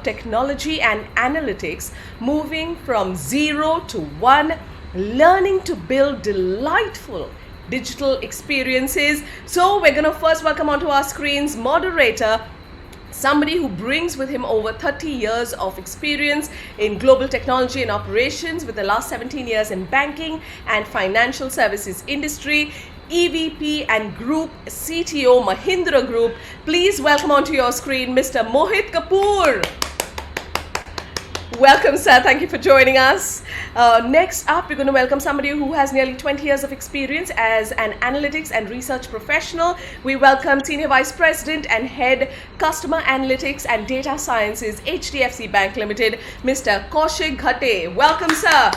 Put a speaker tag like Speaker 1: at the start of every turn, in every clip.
Speaker 1: about technology and analytics, moving from 0 to 1, learning to build delightful digital experiences. So we're going to first welcome onto our screens moderator, somebody who brings with him over 30 years of experience in global technology and operations, with the last 17 years in banking and financial services industry, EVP and Group CTO, Mahindra Group. Please welcome onto your screen Mr. Mohit Kapoor. Welcome, sir. Thank you for joining us. Next up, we're going to welcome somebody who has nearly 20 years of experience as an analytics and research professional. We welcome Senior Vice President and Head Customer Analytics and Data Sciences, HDFC Bank Limited, Mr. Kaushik Ghate. Welcome, sir.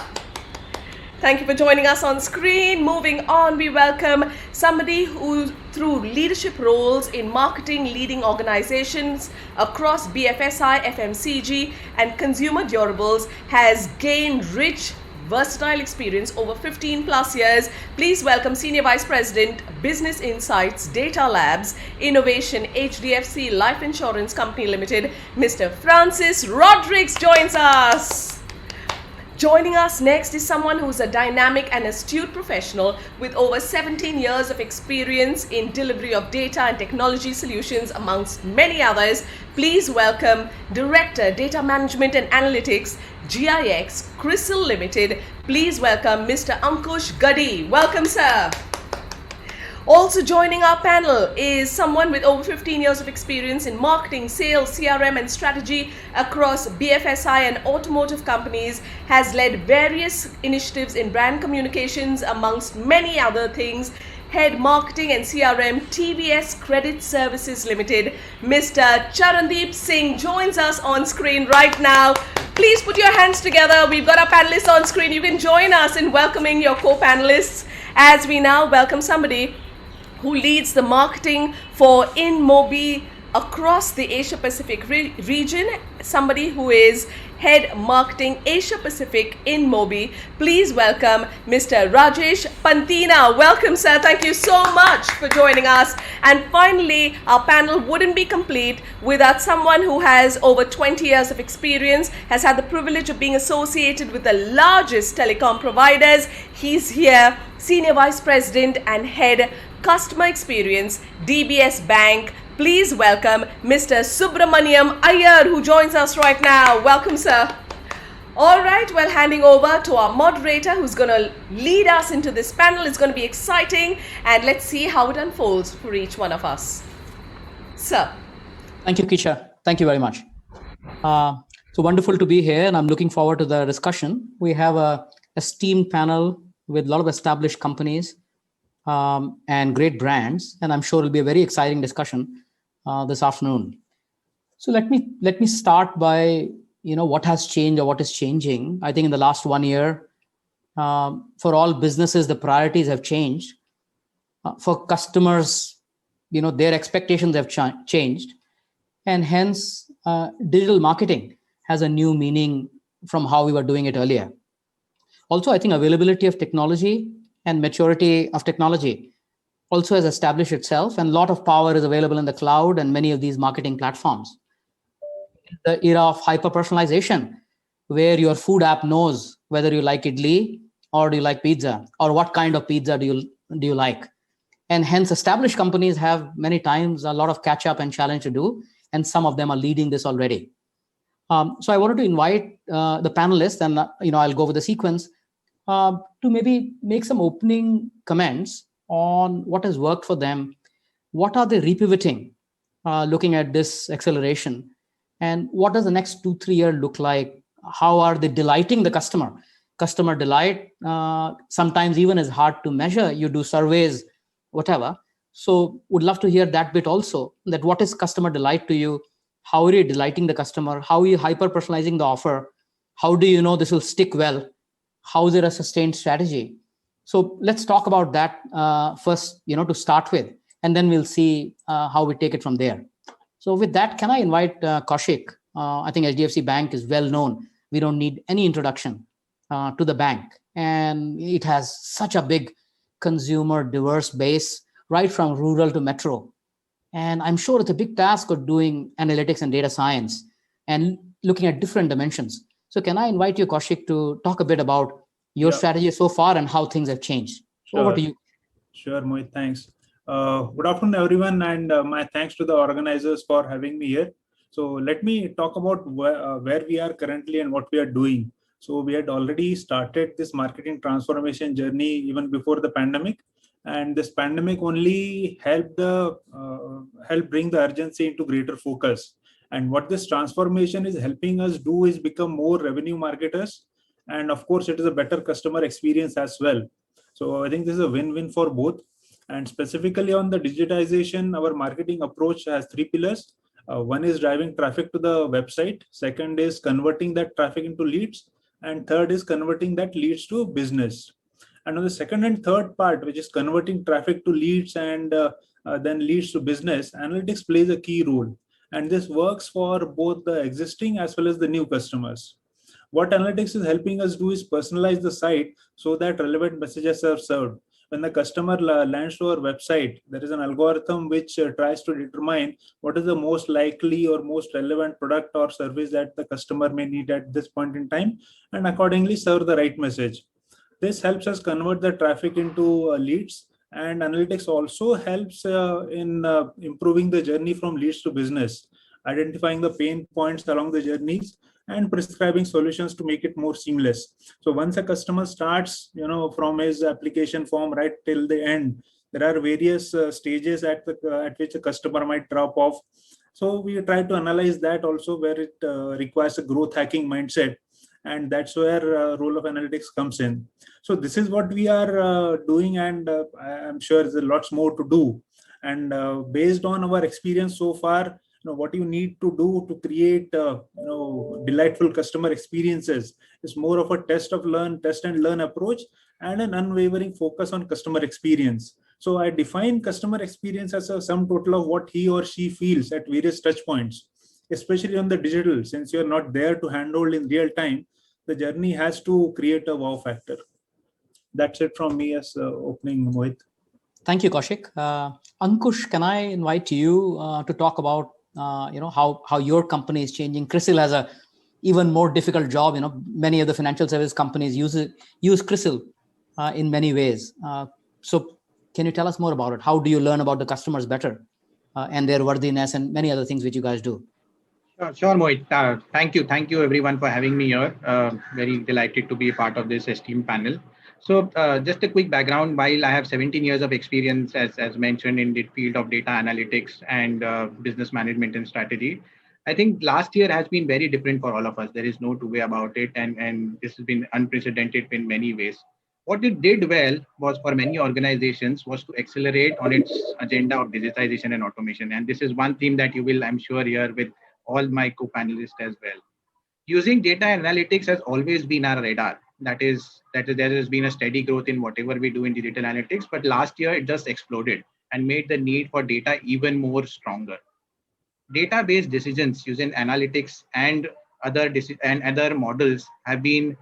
Speaker 1: Thank you for joining us on screen. Moving on, we welcome somebody who, through leadership roles in marketing, leading organizations across BFSI, FMCG, and consumer durables, has gained rich, versatile experience over 15 plus years. Please welcome Senior Vice President, Business Insights, Data Labs, Innovation, HDFC Life Insurance Company Limited, Mr. Francis Rodrigues joins us. Joining us next is someone who's a dynamic and astute professional with over 17 years of experience in delivery of data and technology solutions, amongst many others. Please welcome Director, Data Management and Analytics, GIX, CRISIL Limited. Please welcome Mr. Ankush Gaddi. Welcome, sir. Also joining our panel is someone with over 15 years of experience in marketing, sales, CRM and strategy across BFSI and automotive companies, has led various initiatives in brand communications, amongst many other things. Head Marketing and CRM, TVS Credit Services Limited, Mr. Charandeep Singh joins us on screen right now. Please put your hands together. We've got our panelists on screen. You can join us in welcoming your co-panelists as we now welcome somebody who leads the marketing for InMobi across the Asia Pacific region, somebody who is Head Marketing Asia Pacific InMobi. Please welcome Mr. Rajesh Pantina. Welcome, sir. Thank you so much for joining us. And finally, our panel wouldn't be complete without someone who has over 20 years of experience, has had the privilege of being associated with the largest telecom providers. He's here, Senior Vice President and Head Customer Experience, DBS Bank. Please welcome Mr. Subramaniam Iyer, who joins us right now. Welcome, sir. All right, well, handing over to our moderator who's going to lead us into this panel. It's going to be exciting, and let's see how it unfolds for each one of us. Sir.
Speaker 2: Thank you, Kisha. Thank you very much. So wonderful to be here, and I'm looking forward to the discussion. We have a esteemed panel with a lot of established companies and great brands, and I'm sure it'll be a very exciting discussion this afternoon. So let me start by what has changed or what is changing. I think in the last 1 year, for all businesses, the priorities have changed. For customers, their expectations have changed, and hence digital marketing has a new meaning from how we were doing it earlier. Also, I think availability of technology and maturity of technology also has established itself, and a lot of power is available in the cloud and many of these marketing platforms. The era of hyper-personalization, where your food app knows whether you like idli or do you like pizza, or what kind of pizza do you like. And hence established companies have many times a lot of catch up and challenge to do, and some of them are leading this already. So I wanted to invite the panelists, and I'll go with the sequence, to maybe make some opening comments on what has worked for them, what are they repivoting, looking at this acceleration, and what does the next 2-3 years look like? How are they delighting the customer? Customer delight sometimes even is hard to measure. You do surveys, whatever. So would love to hear that bit also, that what is customer delight to you? How are you delighting the customer? How are you hyper-personalizing the offer? How do you know this will stick well? How is it a sustained strategy? So let's talk about that first, to start with, and then we'll see how we take it from there. So with that, can I invite Kaushik? I think HDFC Bank is well known. We don't need any introduction to the bank. And it has such a big consumer diverse base, right from rural to metro. And I'm sure it's a big task of doing analytics and data science and looking at different dimensions. So can I invite you, Kaushik, to talk a bit about your
Speaker 3: Yeah,
Speaker 2: strategy so far and how things have changed? Over
Speaker 3: sure.
Speaker 2: to you.
Speaker 3: Sure, Mohit. Thanks. Good afternoon, everyone, and my thanks to the organizers for having me here. So let me talk about where we are currently and what we are doing. So we had already started this marketing transformation journey even before the pandemic, and this pandemic only helped bring the urgency into greater focus. And what this transformation is helping us do is become more revenue marketers, and of course, it is a better customer experience as well. So I think this is a win-win for both. And specifically on the digitization, our marketing approach has three pillars. One is driving traffic to the website. Second is converting that traffic into leads. And third is converting that leads to business. And on the second and third part, which is converting traffic to leads and then leads to business, analytics plays a key role. And this works for both the existing as well as the new customers. What analytics is helping us do is personalize the site so that relevant messages are served. When the customer lands to our website, there is an algorithm which tries to determine what is the most likely or most relevant product or service that the customer may need at this point in time, and accordingly serve the right message. This helps us convert the traffic into leads, and analytics also helps in improving the journey from leads to business, identifying the pain points along the journeys and prescribing solutions to make it more seamless. So once a customer starts, from his application form right till the end, there are various stages at which a customer might drop off. So we try to analyze that also, where it requires a growth hacking mindset, and that's where role of analytics comes in. So this is what we are doing, and I'm sure there's lots more to do. And based on our experience so far, what you need to do to create delightful customer experiences is more of a test and learn approach, and an unwavering focus on customer experience. So I define customer experience as a sum total of what he or she feels at various touch points, especially on the digital. Since you're not there to handle in real time, the journey has to create a wow factor. That's it from me as opening, Mohit.
Speaker 2: Thank you, Kaushik. Ankush, can I invite you to talk about how your company is changing? CRISIL has a even more difficult job. Many of the financial service companies use CRISIL in many ways. So can you tell us more about it? How do you learn about the customers better and their worthiness and many other things which you guys do?
Speaker 4: Sure, Mohit. Thank you everyone for having me here. Very delighted to be a part of this esteemed panel. So just a quick background, while I have 17 years of experience, as mentioned, in the field of data analytics and business management and strategy, I think last year has been very different for all of us. There is no two way about it. And this has been unprecedented in many ways. What it did well was, for many organizations, was to accelerate on its agenda of digitization and automation. And this is one theme that you will, I'm sure, hear with all my co-panelists as well. Using data analytics has always been our radar. That is, there has been a steady growth in whatever we do in digital analytics, but last year it just exploded and made the need for data even more stronger. Data-based decisions using analytics and other models have been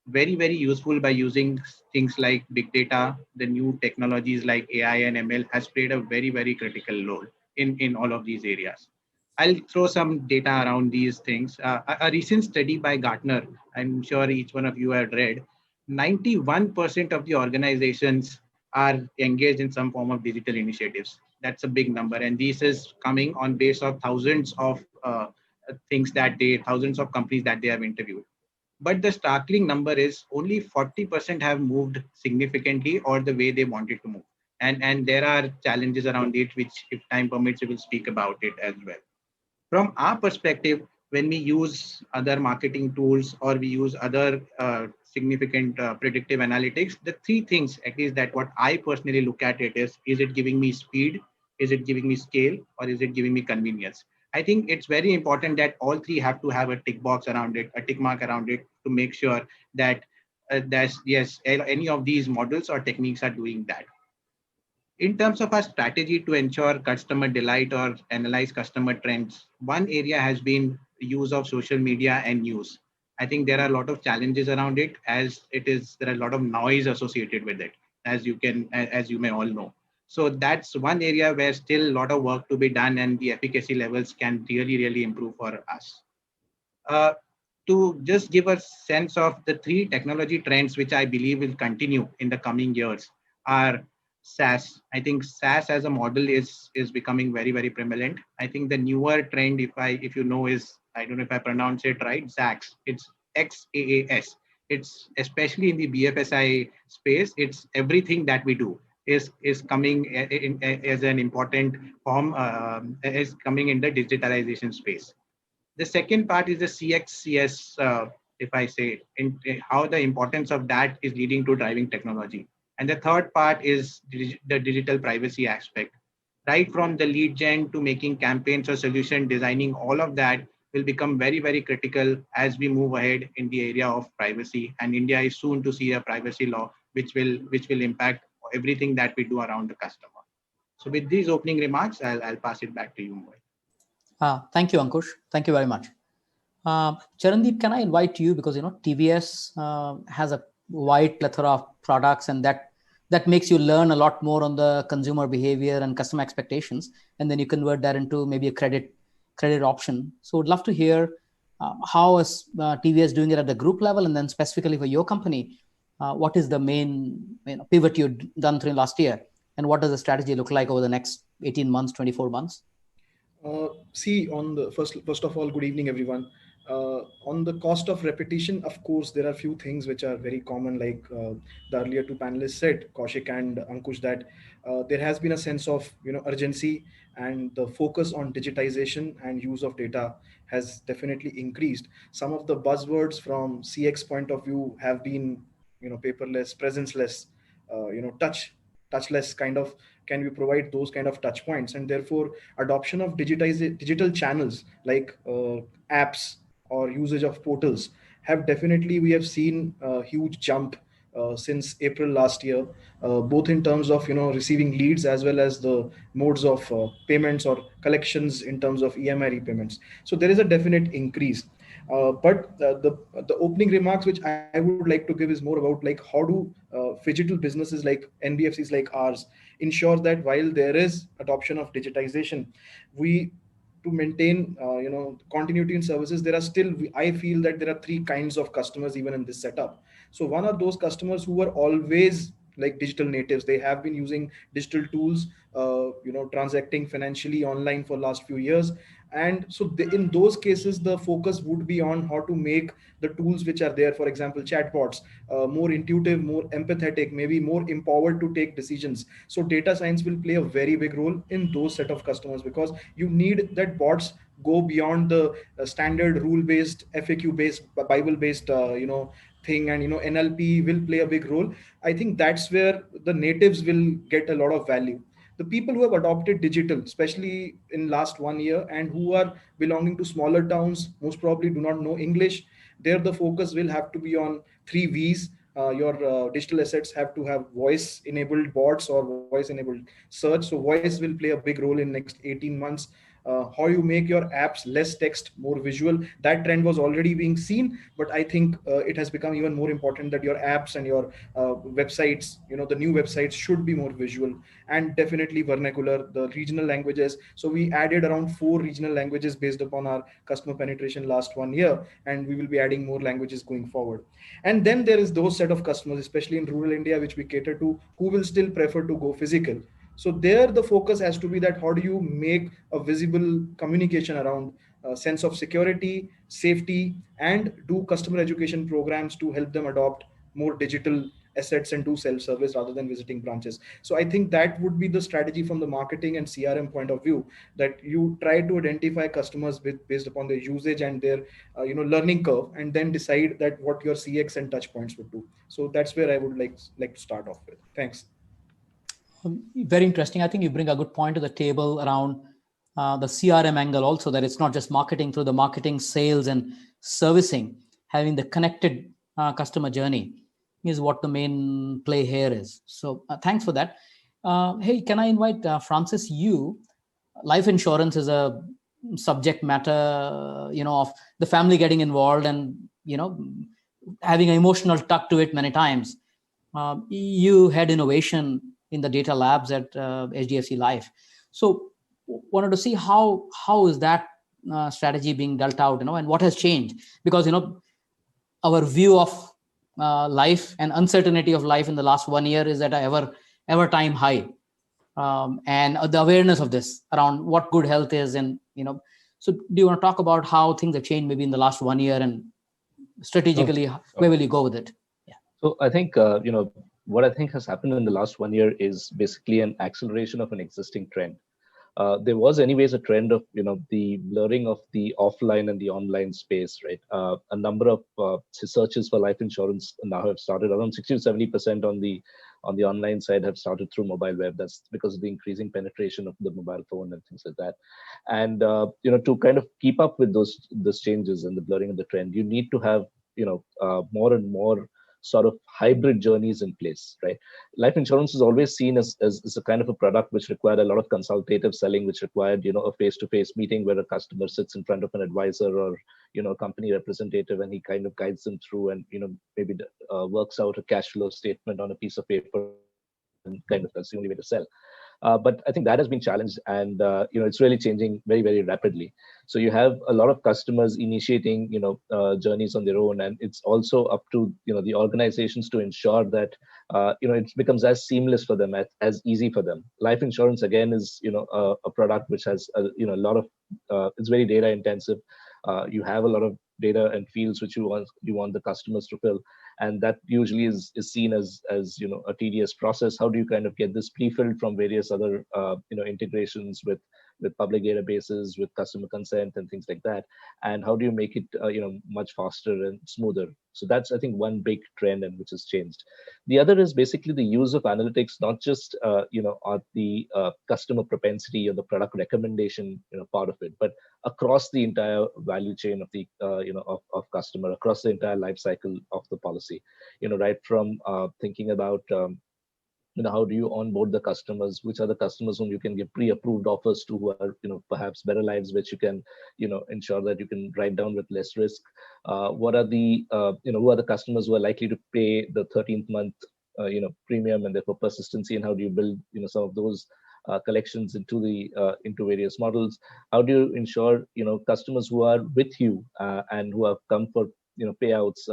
Speaker 4: very useful by using things like big data. The new technologies like AI and ML has played a very critical role in all of these areas. I'll throw some data around these things. A recent study by Gartner, I'm sure each one of you have read, 91% of the organizations are engaged in some form of digital initiatives. That's a big number, and this is coming on base of thousands of companies that they have interviewed. But the startling number is only 40% have moved significantly or the way they wanted to move. And there are challenges around it, which, if time permits, we will speak about it as well. From our perspective, when we use other marketing tools or we use other significant predictive analytics, the three things, at least that what I personally look at it is it giving me speed, is it giving me scale, or is it giving me convenience? I think it's very important that all three have to have a tick box around it, a tick mark around it, to make sure that any of these models or techniques are doing that. In terms of our strategy to ensure customer delight or analyze customer trends, one area has been use of social media and news. I think there are a lot of challenges around it, there are a lot of noise associated with it, as you may all know. So that's one area where still a lot of work to be done, and the efficacy levels can really improve for us. To just give a sense of the three technology trends which I believe will continue in the coming years are SaaS. I think SaaS as a model is becoming very, very prevalent. I think the newer trend, if you know, is, I don't know if I pronounce it right, XaaS. It's XaaS. It's especially in the BFSI space. It's everything that we do is coming as an important form, is coming in the digitalization space. The second part is the CXCS, if I say, in how the importance of that is leading to driving technology. And the third part is the digital privacy aspect. Right from the lead gen to making campaigns or solution designing, all of that will become very, very critical as we move ahead in the area of privacy. And India is soon to see a privacy law, which will impact everything that we do around the customer. So with these opening remarks, I'll pass it back to you, Mohit.
Speaker 2: Thank you, Ankush. Thank you very much. Charandeep, can I invite you, because TVS has a wide plethora of products, and that makes you learn a lot more on the consumer behavior and customer expectations, and then you convert that into maybe a credit option. So would love to hear how is TVS doing it at the group level, and then specifically for your company, what is the main pivot you've done through last year, and what does the strategy look like over the next 18 months, 24 months?
Speaker 5: On the first of all, good evening, everyone. On the cost of repetition, of course, there are few things which are very common, like the earlier two panelists said, Kaushik and Ankush, that there has been a sense of urgency, and the focus on digitization and use of data has definitely increased. Some of the buzzwords from CX point of view have been paperless, presenceless, touchless kind of. Can we provide those kind of touch points? And therefore adoption of digital channels like apps or usage of portals have definitely, we have seen a huge jump since April last year, both in terms of receiving leads as well as the modes of payments or collections in terms of EMI repayments. So there is a definite increase. But the opening remarks which I would like to give is more about like how do digital businesses like NBFCs like ours ensure that while there is adoption of digitization, we to maintain continuity in services, there are still, I feel that there are three kinds of customers even in this setup. So one are those customers who are always like digital natives. They have been using digital tools, transacting financially online for last few years. And so in those cases, the focus would be on how to make the tools which are there, for example chatbots, more intuitive, more empathetic, maybe more empowered to take decisions. So data science will play a very big role in those set of customers, because you need that bots go beyond the standard rule based, FAQ based, bible based thing. And NLP will play a big role. I think that's where the natives will get a lot of value. The people who have adopted digital, especially in last 1 year, and who are belonging to smaller towns, most probably do not know English. There the focus will have to be on three V's. Your digital assets have to have voice enabled bots or voice enabled search. So voice will play a big role in next 18 months. How you make your apps less text, more visual, that trend was already being seen, but I think it has become even more important that your apps and your websites, the new websites should be more visual, and definitely vernacular, the regional languages. So we added around 4 regional languages based upon our customer penetration last 1 year, and we will be adding more languages going forward. And then there is those set of customers, especially in rural India, which we cater to, who will still prefer to go physical. So there the focus has to be that how do you make a visible communication around sense of security, safety, and do customer education programs to help them adopt more digital assets and do self-service rather than visiting branches. So I think that would be the strategy from the marketing and CRM point of view, that you try to identify customers based upon their usage and their learning curve, and then decide that what your CX and touch points would do. So that's where I would like to start off with. Thanks.
Speaker 2: Very interesting. I think you bring a good point to the table around the CRM angle also, that it's not just marketing through the marketing, sales, and servicing. Having the connected customer journey is what the main play here is. So thanks for that. Hey, can I invite Francis? Life insurance is a subject matter, of the family getting involved and, having an emotional tuck to it many times. You had innovation in the data labs at HDFC Life. So wanted to see how is that strategy being dealt out, and what has changed? Because, our view of life and uncertainty of life in the last 1 year is at a ever time high. And the awareness of this around what good health is, and, so do you want to talk about how things have changed maybe in the last 1 year, and strategically, where will you go with it?
Speaker 6: So I think, what I think has happened in the last 1 year is basically an acceleration of an existing trend. There was anyways a trend of, the blurring of the offline and the online space, right? A number of searches for life insurance now have started. Around 60 to 70% on the online side have started through mobile web. That's because of the increasing penetration of the mobile phone and things like that. And to kind of keep up with those changes and the blurring of the trend, you need to have more and more sort of hybrid journeys in place, right? Life insurance is always seen as a kind of a product which required a lot of consultative selling, which required, a face-to-face meeting where a customer sits in front of an advisor or, a company representative, and he kind of guides them through and, maybe works out a cash flow statement on a piece of paper, and kind of that's the only way to sell. But I think that has been challenged, and it's really changing very, very rapidly. So you have a lot of customers initiating journeys on their own, and it's also up to the organizations to ensure that it becomes as seamless for them, as easy for them. Life insurance again is a product which has a lot of it's very data intensive. You have a lot of data and fields which you want the customers to fill, and that usually is seen as a tedious process. How do you kind of get this pre-filled from various other integrations with public databases, with customer consent and things like that, and how do you make it much faster and smoother? So that's, I think, one big trend and which has changed. The other is basically the use of analytics, not just at the customer propensity or the product recommendation part of it, but across the entire value chain of the of customer, across the entire life cycle of the policy. Right from thinking about how do you onboard the customers, which are the customers whom you can give pre-approved offers to, who are perhaps better lives, which you can ensure that you can write down with less risk. What are the who are the customers who are likely to pay the 13th month premium, and therefore persistency, and how do you build some of those collections into various models? How do you ensure customers who are with you and who have come for payouts,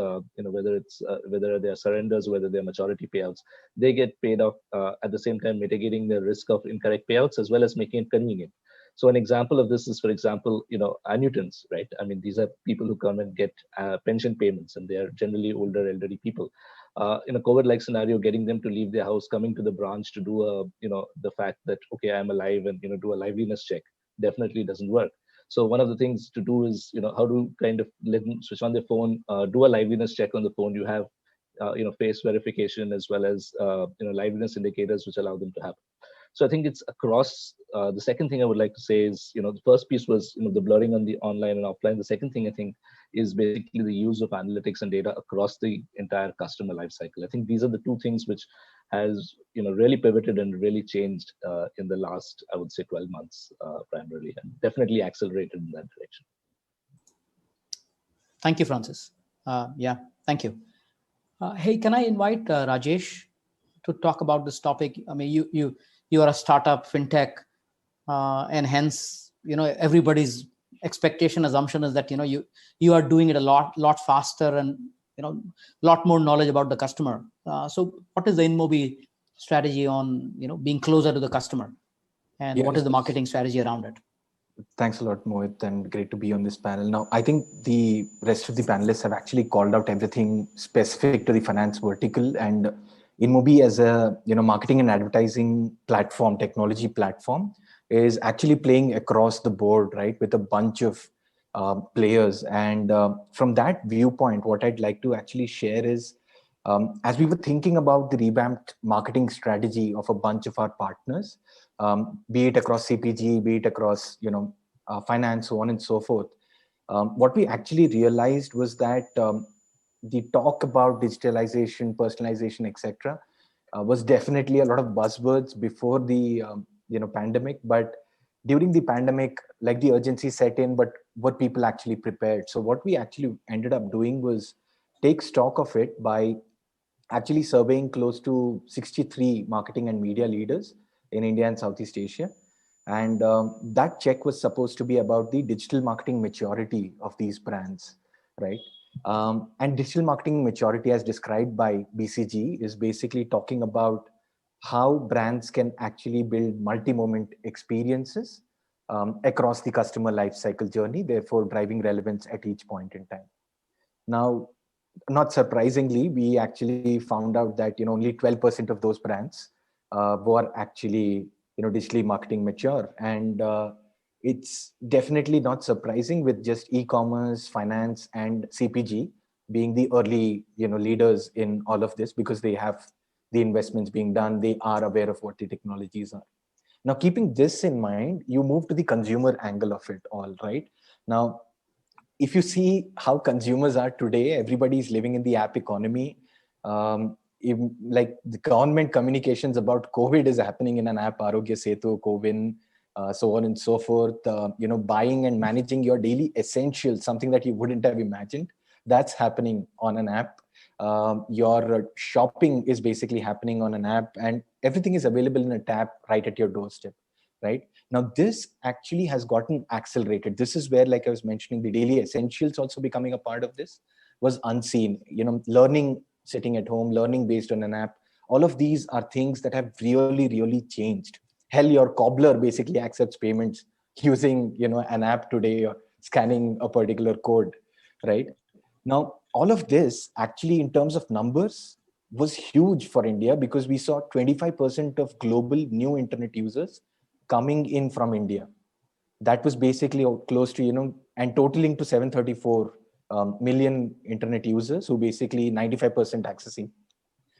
Speaker 6: whether they're surrenders, whether they're maturity payouts, they get paid off at the same time, mitigating the risk of incorrect payouts as well as making it convenient. So an example of this is, for example, annuitants, right? I mean, these are people who come and get pension payments, and they are generally older, elderly people. In a COVID-like scenario, getting them to leave their house, coming to the branch to do the fact that, okay, I'm alive, and do a liveliness check, definitely doesn't work. So one of the things to do is, how to kind of let them switch on their phone, do a liveliness check on the phone. You have, face verification as well as, liveliness indicators, which allow them to happen. So I think it's across. The second thing I would like to say is, the first piece was, the blurring on the online and offline. The second thing I think is basically the use of analytics and data across the entire customer life cycle. I think these are the two things which has, really pivoted and really changed in the last, I would say, 12 months primarily, and definitely accelerated in that direction.
Speaker 2: Thank you, Francis. Yeah, thank you. Hey, can I invite Rajesh to talk about this topic? I mean, you are a startup fintech, and hence, everybody's expectation, assumption is that you are doing it a lot faster, and lot more knowledge about the customer. So what is the InMobi strategy on being closer to the customer, and what is the marketing strategy around it?
Speaker 7: Thanks a lot, Mohit, and great to be on this panel. Now, I think the rest of the panelists have actually called out everything specific to the finance vertical, and InMobi as a marketing and advertising platform, technology platform, is actually playing across the board, right, with a bunch of players. And from that viewpoint, what I'd like to actually share is, as we were thinking about the revamped marketing strategy of a bunch of our partners, be it across CPG, be it across finance, so on and so forth, what we actually realized was that the talk about digitalization, personalization, etc., was definitely a lot of buzzwords before the pandemic. But during the pandemic, like, the urgency set in, but what people actually prepared. So what we actually ended up doing was take stock of it by actually surveying close to 63 marketing and media leaders in India and Southeast Asia. And that check was supposed to be about the digital marketing maturity of these brands, right? And digital marketing maturity, as described by BCG, is basically talking about how brands can actually build multi-moment experiences across the customer lifecycle journey, therefore driving relevance at each point in time. Now, not surprisingly, we actually found out that only 12% of those brands were actually digitally marketing mature, and it's definitely not surprising with just e-commerce, finance, and CPG being the early leaders in all of this, because they have the investments being done, they are aware of what the technologies are. Now, keeping this in mind, you move to the consumer angle of it all, right? Now, if you see how consumers are today, everybody is living in the app economy. Like the government communications about COVID is happening in an app, Arogya Setu, Cowin, so on and so forth. Buying and managing your daily essentials, something that you wouldn't have imagined, that's happening on an app. Your shopping is basically happening on an app, and everything is available in a tap right at your doorstep, right? Now, this actually has gotten accelerated. This is where, like I was mentioning, the daily essentials also becoming a part of this was unseen. Learning sitting at home, learning based on an app. All of these are things that have really, really changed. Hell, your cobbler basically accepts payments using, an app today, or scanning a particular code, right? Now, all of this actually, in terms of numbers, was huge for India, because we saw 25% of global new internet users coming in from India. That was basically close to, and totaling to 734 million internet users, who basically 95% accessing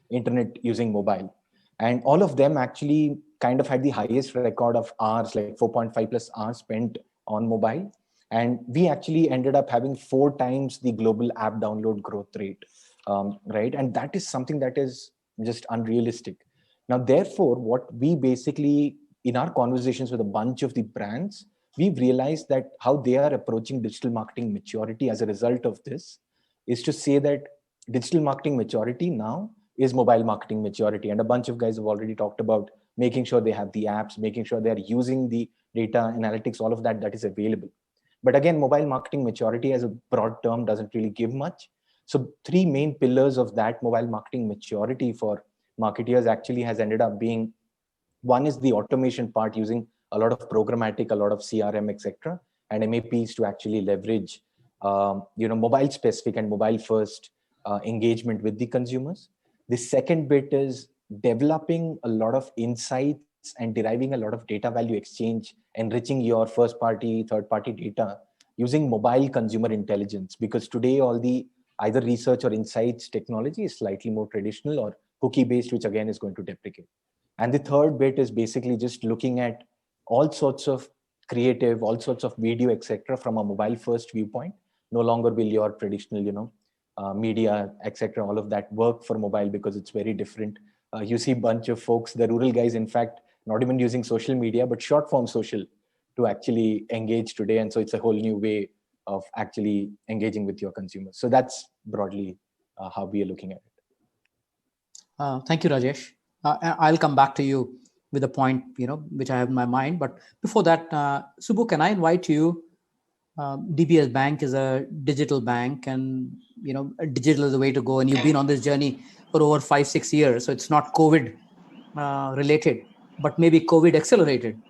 Speaker 7: internet using mobile. And all of them actually kind of had the highest record of hours, like 4.5 plus hours spent on mobile. And we actually ended up having 4 times the global app download growth rate, right? And that is something that is just unrealistic. Now, therefore, what we basically, in our conversations with a bunch of the brands, we've realized that how they are approaching digital marketing maturity as a result of this is to say that digital marketing maturity now is mobile marketing maturity. And a bunch of guys have already talked about making sure they have the apps, making sure they're using the data analytics, all of that is available. But again, mobile marketing maturity as a broad term doesn't really give much. So 3 main pillars of that mobile marketing maturity for marketeers actually has ended up being: one is the automation part, using a lot of programmatic, a lot of CRM, etc., and MAPs to actually leverage, mobile specific and mobile first engagement with the consumers. The second bit is developing a lot of insights and deriving a lot of data value exchange, enriching your first party, third party data using mobile consumer intelligence. Because today, all the either research or insights technology is slightly more traditional or cookie based, which again is going to deprecate. And the third bit is basically just looking at all sorts of creative, all sorts of video, etc., from a mobile first viewpoint. No longer will your traditional, media, etc., all of that work for mobile, because it's very different. You see a bunch of folks, the rural guys, in fact, not even using social media, but short form social to actually engage today. And so it's a whole new way of actually engaging with your consumers. So that's broadly how we are looking at it.
Speaker 2: Thank you, Rajesh. I'll come back to you with a point, which I have in my mind. But before that, Subbu, can I invite you? DBS Bank is a digital bank, and digital is the way to go. And you've been on this journey for over 5-6 years, so it's not COVID related, but maybe COVID accelerated.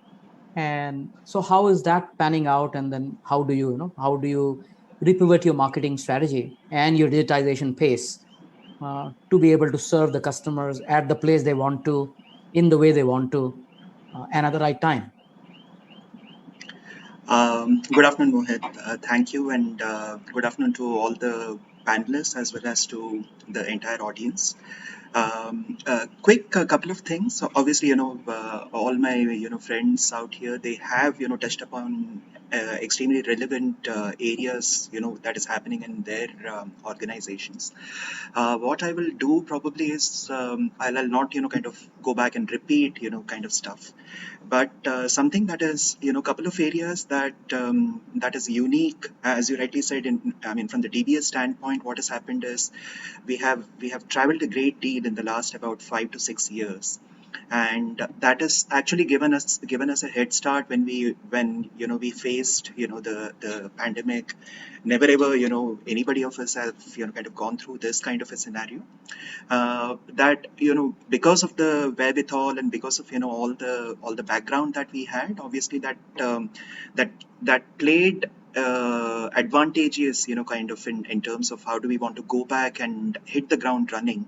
Speaker 2: And so, how is that panning out? And then, how do you repivot your marketing strategy and your digitization pace to be able to serve the customers at the place they want to, in the way they want to, and at the right time?
Speaker 8: Good afternoon, Mohit. Thank you, and good afternoon to all the panelists as well as to the entire audience. Quick couple of things. So obviously, all my friends out here, they have touched upon extremely relevant areas that is happening in their organizations. What I will do probably is I'll not kind of go back and repeat kind of stuff, but something that is couple of areas that that is unique, as you rightly said. From the DBS standpoint, what has happened is we have traveled a great deal in the last about 5 to 6 years. and that has actually given us a head start when we faced the pandemic. Never ever anybody of us have kind of gone through this kind of a scenario, that because of the wherewithal and because of all the background that we had, obviously that that played advantageous kind of in terms of how do we want to go back and hit the ground running.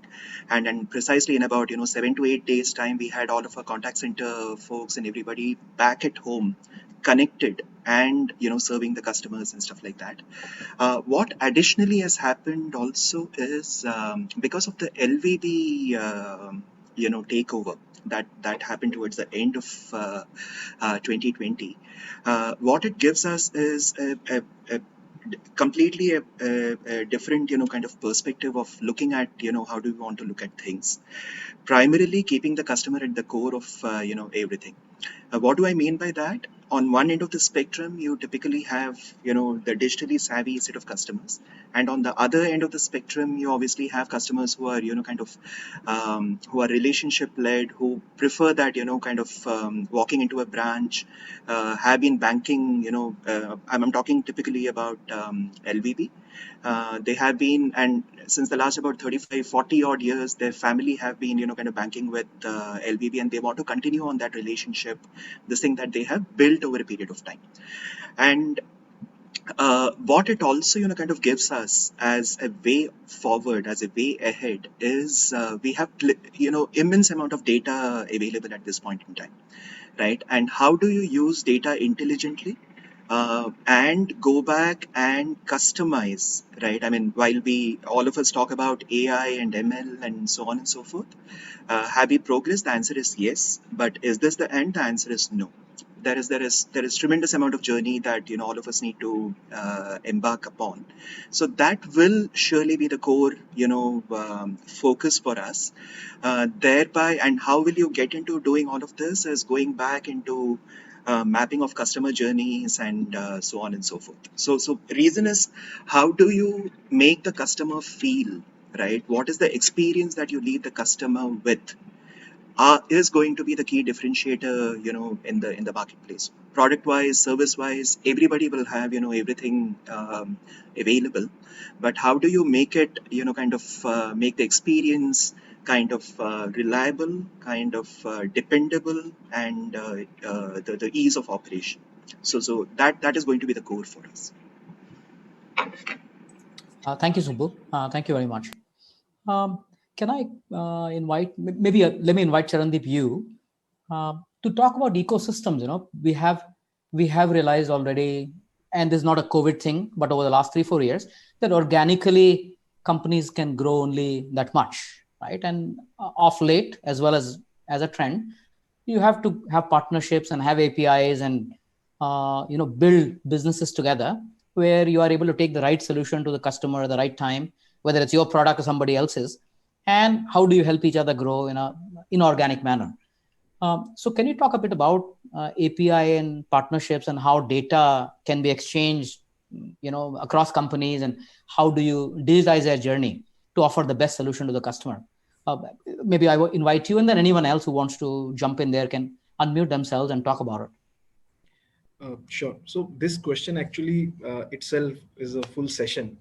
Speaker 8: And precisely in about 7 to 8 days time, we had all of our contact center folks and everybody back at home, connected and serving the customers and stuff like that. What additionally has happened also is, because of the LVB takeover that happened towards the end of 2020. What it gives us is a completely a different kind of perspective of looking at how do we want to look at things, primarily keeping the customer at the core of everything. What do I mean by that? On one end of the spectrum, you typically have the digitally savvy set of customers, and on the other end of the spectrum, you obviously have customers who are kind of who are relationship led, who prefer that kind of walking into a branch, have been banking. I'm talking typically about LVB. They have been, and since the last about 35, 40 odd years, their family have been, kind of banking with LVB, and they want to continue on that relationship, this thing that they have built over a period of time. And what it also, kind of gives us as a way forward, as a way ahead, is we have, immense amount of data available at this point in time, right? And how do you use data intelligently? And go back and customize, right? I mean, while we all of us talk about AI and ML and so on and so forth, have we progressed? The answer is yes. But is this the end? The answer is no. There is tremendous amount of journey that all of us need to embark upon. So that will surely be the core focus for us. Thereby, and how will you get into doing all of this is going back into mapping of customer journeys and so on and so forth. So reason is, how do you make the customer feel, right? What is the experience that you leave the customer with? Is going to be the key differentiator, in the marketplace. Product wise, service wise, everybody will have everything available, but how do you make it kind of make the experience kind of reliable, kind of dependable, and the ease of operation. So that is going to be the core for us.
Speaker 2: Thank you, Subbu. Thank you very much. Can I invite, maybe let me invite Charandeep, you to talk about ecosystems. We have realized already, and this is not a COVID thing, but over the last 3-4 years, that organically companies can grow only that much, right? And off late, as well as a trend, you have to have partnerships and have APIs and build businesses together where you are able to take the right solution to the customer at the right time, whether it's your product or somebody else's, and how do you help each other grow in an inorganic manner. So can you talk a bit about API and partnerships and how data can be exchanged across companies, and how do you digitize their journey to offer the best solution to the customer? Maybe I will invite you, and then anyone else who wants to jump in there can unmute themselves and talk about it.
Speaker 5: Sure. So this question actually itself is a full session,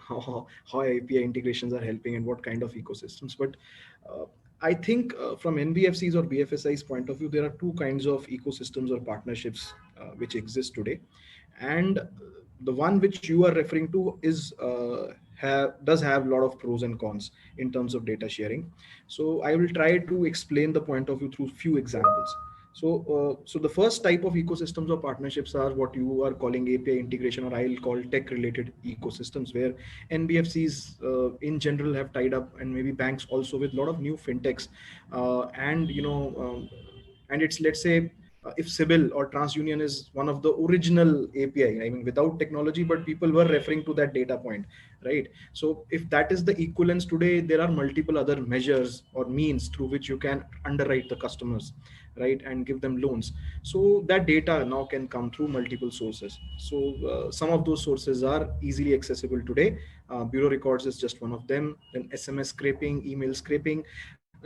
Speaker 5: how API integrations are helping and what kind of ecosystems. But I think from NBFCs or BFSI's point of view, there are two kinds of ecosystems or partnerships which exist today. And the one which you are referring to is does have a lot of pros and cons in terms of data sharing. So I will try to explain the point of view through few examples. So the first type of ecosystems or partnerships are what you are calling API integration, or I'll call tech-related ecosystems, where NBFCs in general have tied up, and maybe banks also, with a lot of new fintechs, and it's, let's say, if Sibyl or TransUnion is one of the original API, I mean, without technology, but people were referring to that data point, right? So if that is the equivalence today, there are multiple other measures or means through which you can underwrite the customers, right, and give them loans. So that data now can come through multiple sources. So some of those sources are easily accessible today. Bureau records is just one of them. Then SMS scraping, email scraping,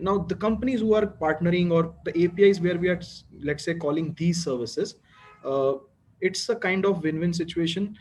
Speaker 5: Now the companies who are partnering, or the APIs where we are, let's say, calling these services, uh, it's a kind of win-win situation,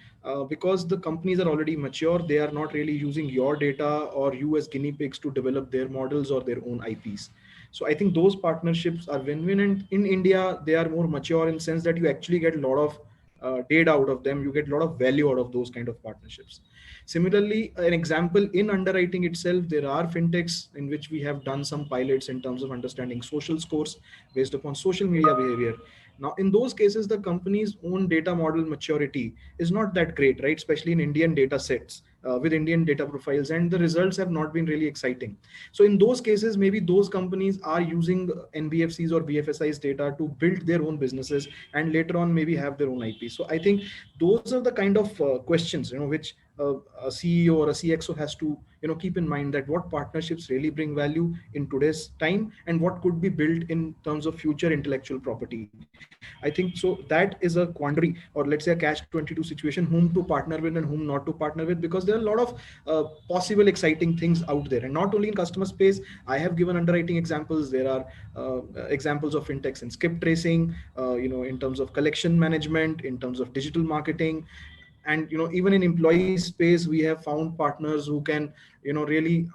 Speaker 5: because the companies are already mature. They are not really using your data or you as guinea pigs to develop their models or their own IPs. So I think those partnerships are win-win, and in India they are more mature in sense that you actually get a lot of data out of them. You get a lot of value out of those kind of partnerships. Similarly, an example in underwriting itself, there are fintechs in which we have done some pilots in terms of understanding social scores based upon social media behavior. Now, in those cases, the company's own data model maturity is not that great, right? Especially in Indian data sets with Indian data profiles, and the results have not been really exciting. So, in those cases, maybe those companies are using NBFCs or BFSI's data to build their own businesses and later on maybe have their own IP. So, I think those are the kind of questions, which a CEO or a CXO has to keep in mind, that what partnerships really bring value in today's time and what could be built in terms of future intellectual property. I think so that is a quandary, or let's say a catch-22 situation, whom to partner with and whom not to partner with, because there are a lot of possible exciting things out there, and not only in customer space. I have given underwriting examples. There are examples of fintechs in skip tracing, in terms of collection management, in terms of digital marketing, and even in employee space we have found partners who can really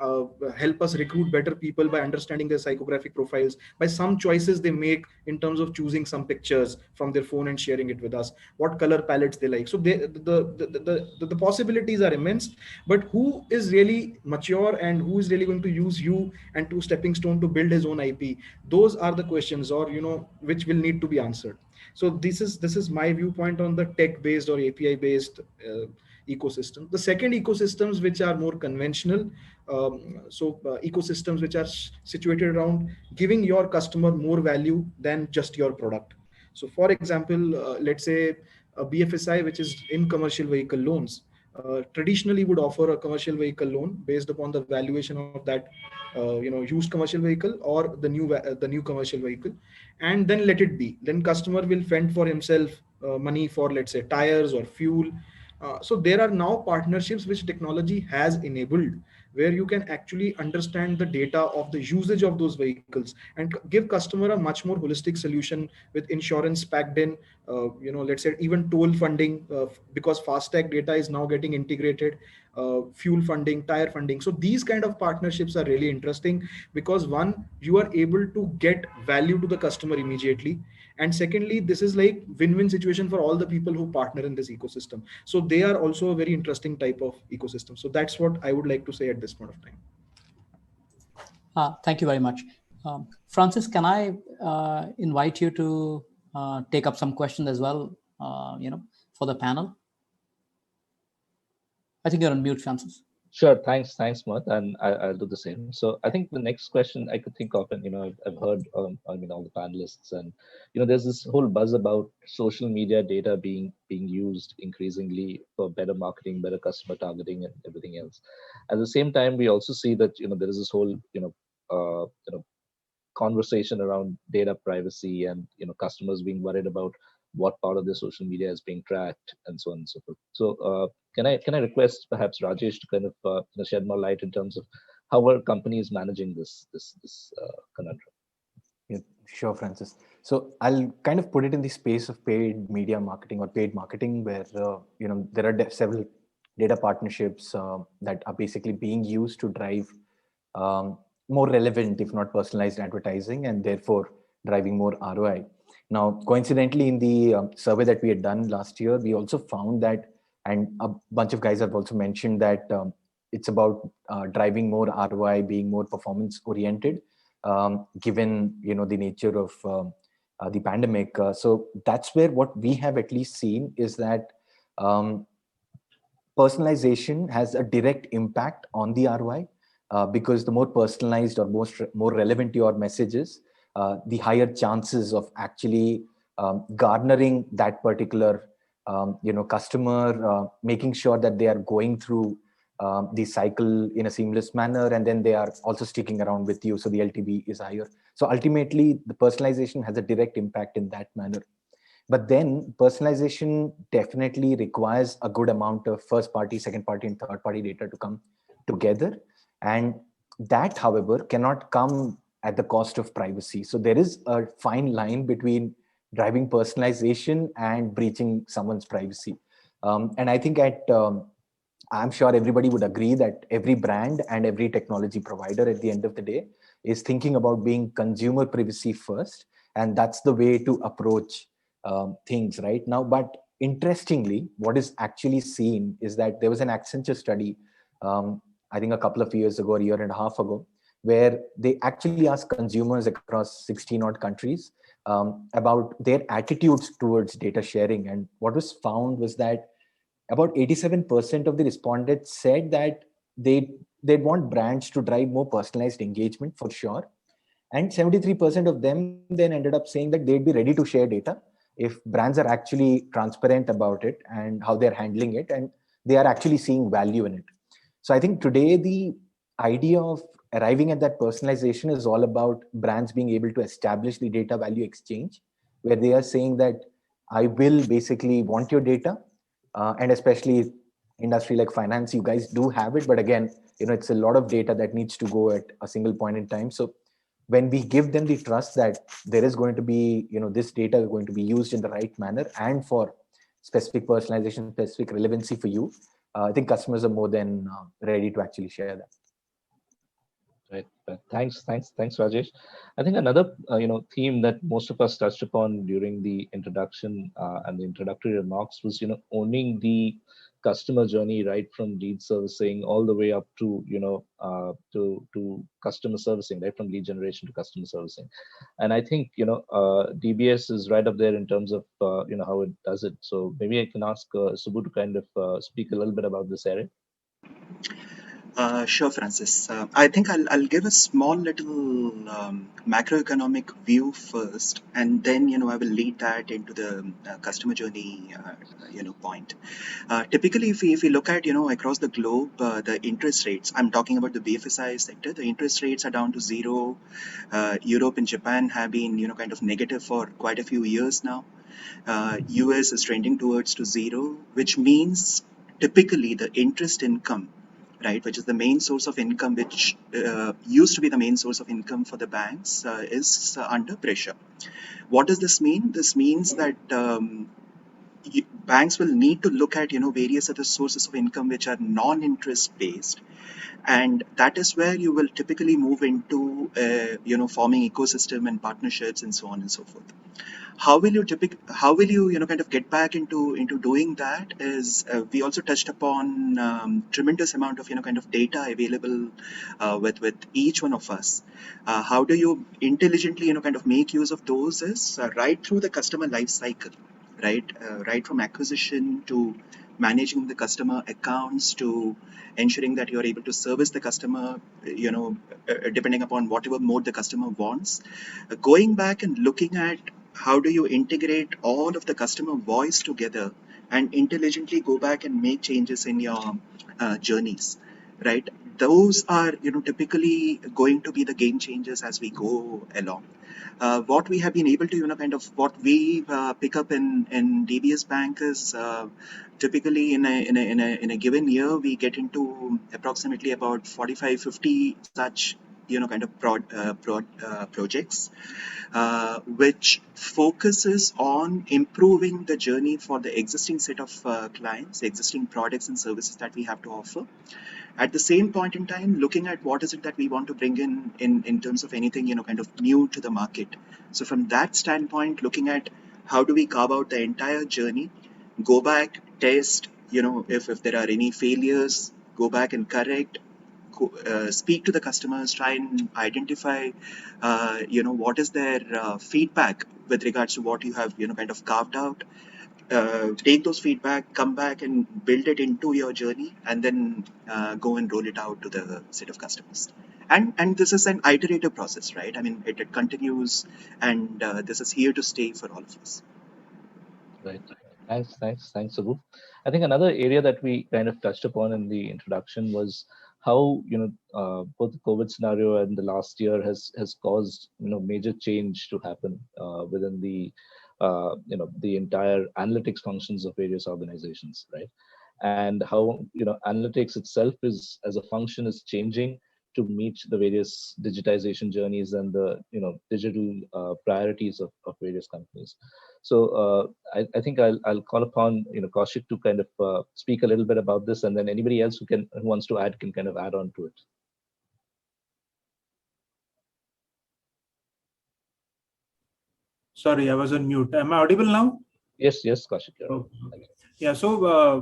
Speaker 5: help us recruit better people by understanding their psychographic profiles, by some choices they make in terms of choosing some pictures from their phone and sharing it with us, what color palettes they like. So the possibilities are immense, but who is really mature and who is really going to use you and two stepping stone to build his own IP? Those are the questions, or which will need to be answered. So this is my viewpoint on the tech based or API based ecosystem. The second, ecosystems which are more conventional, ecosystems which are situated around giving your customer more value than just your product. So for example, let's say a BFSI which is in commercial vehicle loans traditionally would offer a commercial vehicle loan based upon the valuation of that used commercial vehicle or the new commercial vehicle, and then let it be. Then customer will fend for himself money for, let's say, tires or fuel. So there are now partnerships which technology has enabled, where you can actually understand the data of the usage of those vehicles and give customer a much more holistic solution with insurance packed in, let's say even toll funding, because FASTag data is now getting integrated, fuel funding, tire funding. So these kind of partnerships are really interesting, because one, you are able to get value to the customer immediately, and secondly, this is like win-win situation for all the people who partner in this ecosystem. So they are also a very interesting type of ecosystem. So that's what I would like to say at this point of time.
Speaker 2: Thank you very much. Francis, can I invite you to take up some questions as well, for the panel? I think you're on mute, Francis.
Speaker 6: Sure. Thanks, Mohit, and I'll do the same. So I think the next question I could think of, and I've heard, all the panelists, and there's this whole buzz about social media data being used increasingly for better marketing, better customer targeting, and everything else. At the same time, we also see that there is this whole conversation around data privacy and customers being worried about what part of their social media is being tracked and so on and so forth. So can I request perhaps Rajesh to kind of shed more light in terms of how are companies managing this conundrum?
Speaker 7: Yeah, sure, Francis. So I'll kind of put it in the space of paid media marketing or paid marketing, where there are several data partnerships that are basically being used to drive more relevant, if not personalized advertising, and therefore driving more ROI. Now, coincidentally, in the survey that we had done last year, we also found that, and a bunch of guys have also mentioned that it's about driving more ROI, being more performance oriented, given the nature of the pandemic. So that's where what we have at least seen is that personalization has a direct impact on the ROI. Because the more personalized or more relevant your message is, the higher chances of actually garnering that particular customer, making sure that they are going through the cycle in a seamless manner, and then they are also sticking around with you, so the LTV is higher. So ultimately, the personalization has a direct impact in that manner. But then personalization definitely requires a good amount of first party, second party, and third party data to come together. And that, however, cannot come at the cost of privacy. So there is a fine line between driving personalization and breaching someone's privacy. And I think I'm sure everybody would agree that every brand and every technology provider at the end of the day is thinking about being consumer privacy first. And that's the way to approach things right now. But interestingly, what is actually seen is that there was an Accenture study, I think a couple of years ago, a year and a half ago, where they actually asked consumers across 16 odd countries about their attitudes towards data sharing. And what was found was that about 87% of the respondents said that they'd want brands to drive more personalized engagement for sure. And 73% of them then ended up saying that they'd be ready to share data if brands are actually transparent about it and how they're handling it, and they are actually seeing value in it. So I think today the idea of arriving at that personalization is all about brands being able to establish the data value exchange, where they are saying that I will basically want your data, and especially industry like finance, you guys do have it, but again, it's a lot of data that needs to go at a single point in time. So when we give them the trust that there is going to be, this data is going to be used in the right manner and for specific personalization, specific relevancy for you, I think customers are more than ready to actually share that.
Speaker 6: Right. Thanks, Rajesh. I think another theme that most of us touched upon during the introduction and the introductory remarks was owning the customer journey right from lead servicing all the way up to to customer servicing, right from lead generation to customer servicing. And I think DBS is right up there in terms of how it does it. So maybe I can ask Subbu to kind of speak a little bit about this area.
Speaker 8: Sure, Francis. I think I'll give a small little macroeconomic view first, and then I will lead that into the customer journey point. Typically, if we look at across the globe, the interest rates. I'm talking about the BFSI sector. The interest rates are down to zero. Europe and Japan have been kind of negative for quite a few years now. US is trending towards to zero, which means typically the interest income, right, which is the main source of income, which used to be the main source of income for the banks, is under pressure. What does this mean? This means that banks will need to look at various other sources of income which are non-interest based, and that is where you will typically move into forming ecosystem and partnerships and so on and so forth. How will you kind of get back into doing that is we also touched upon tremendous amount of kind of data available with each one of us. How do you intelligently kind of make use of those is right through the customer life cycle, right from acquisition to managing the customer accounts to ensuring that you're able to service the customer, depending upon whatever mode the customer wants. Going back and looking at how do you integrate all of the customer voice together and intelligently go back and make changes in your journeys, right? Those are typically going to be the game changers as we go along. What we have been able to what we pick up in DBS Bank is typically in a given year we get into approximately about 45-50 such projects, which focuses on improving the journey for the existing set of clients, existing products and services that we have to offer. At the same point in time, looking at what is it that we want to bring in terms of anything kind of new to the market. So from that standpoint, looking at how do we carve out the entire journey, go back, test, if there are any failures, go back and correct, speak to the customers, try and identify what is their feedback with regards to what you have kind of carved out. Take those feedback, come back and build it into your journey, and then go and roll it out to the set of customers. And this is an iterative process, right? I mean, it continues, and this is here to stay for all of us.
Speaker 6: Right. Thanks, Subbu. I think another area that we kind of touched upon in the introduction was how both the COVID scenario and the last year has caused major change to happen within the the entire analytics functions of various organizations, right? And how analytics itself is as a function is changing to meet the various digitization journeys and the digital priorities of various companies. So I think I'll call upon Kaushik to kind of speak a little bit about this, and then anybody else who wants to add can kind of add on to it.
Speaker 3: Sorry, I was on mute. Am I audible now?
Speaker 6: Yes, Kaushik.
Speaker 3: Okay. Yeah, so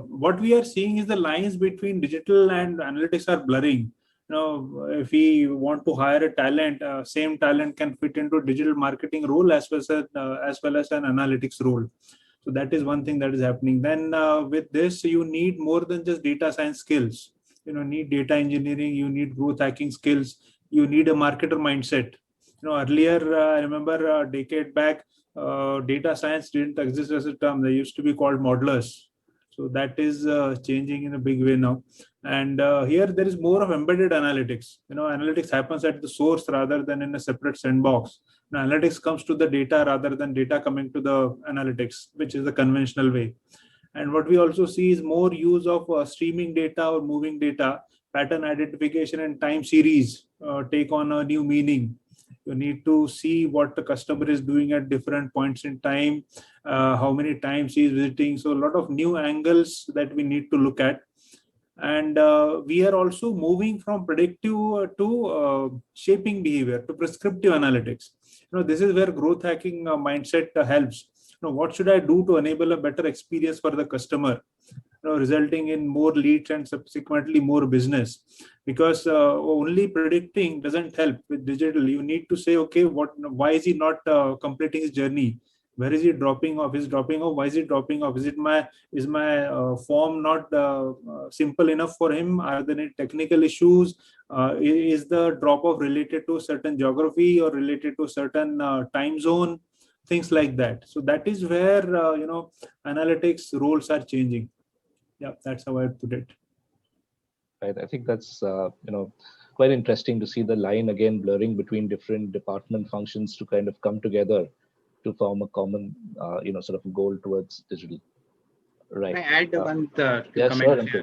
Speaker 3: what we are seeing is the lines between digital and analytics are blurring. If we want to hire a talent, same talent can fit into digital marketing role as well as an analytics role. So that is one thing that is happening. Then with this, you need more than just data science skills. Need data engineering, you need growth hacking skills, you need a marketer mindset. Earlier, I remember a decade back, data science didn't exist as a term. They used to be called modelers. So that is changing in a big way now. And here there is more of embedded analytics. Analytics happens at the source rather than in a separate sandbox. Analytics comes to the data rather than data coming to the analytics, which is the conventional way. And what we also see is more use of streaming data or moving data. Pattern identification and time series take on a new meaning. You need to see what the customer is doing at different points in time, how many times he is visiting. So a lot of new angles that we need to look at. And we are also moving from predictive to shaping behavior, to prescriptive analytics. This is where growth hacking mindset helps. What should I do to enable a better experience for the customer, resulting in more leads and subsequently more business? Because only predicting doesn't help with digital. You need to say, okay, why is he not completing his journey? Where is he dropping off? Is dropping off? Why is he dropping off? Is my form not simple enough for him? Are there any technical issues? Is the drop off related to certain geography or related to certain time zone? Things like that. So that is where analytics roles are changing. Yeah, that's how I put it.
Speaker 6: Right. I think that's quite interesting to see the line again blurring between different department functions to kind of come together to form a common sort of goal towards digital. Right.
Speaker 4: Can I add one
Speaker 6: yeah,
Speaker 4: comment?
Speaker 6: Sure,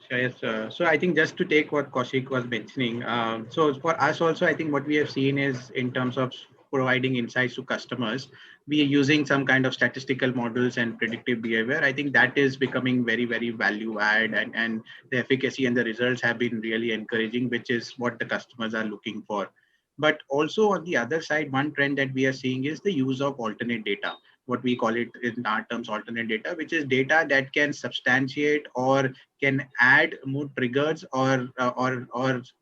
Speaker 4: Sure, yes. So I think just to take what Kaushik was mentioning, so for us also, I think what we have seen is in terms of providing insights to customers, we are using some kind of statistical models and predictive behavior. I think that is becoming very, very value add, and the efficacy and the results have been really encouraging, which is what the customers are looking for. But also on the other side, one trend that we are seeing is the use of alternate data, what we call it in our terms alternate data, which is data that can substantiate or can add more triggers or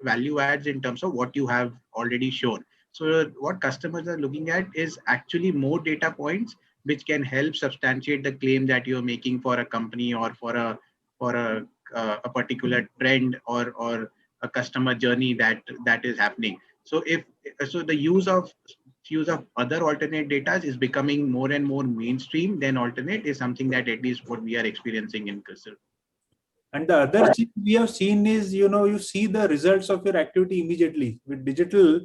Speaker 4: value adds in terms of what you have already shown. So what customers are looking at is actually more data points which can help substantiate the claim that you're making for a company or for a particular trend or a customer journey that is happening. So the use of other alternate data is becoming more and more mainstream, then alternate is something that at least what we are experiencing in CRISIL.
Speaker 3: And the other thing we have seen is, you see the results of your activity immediately. With digital,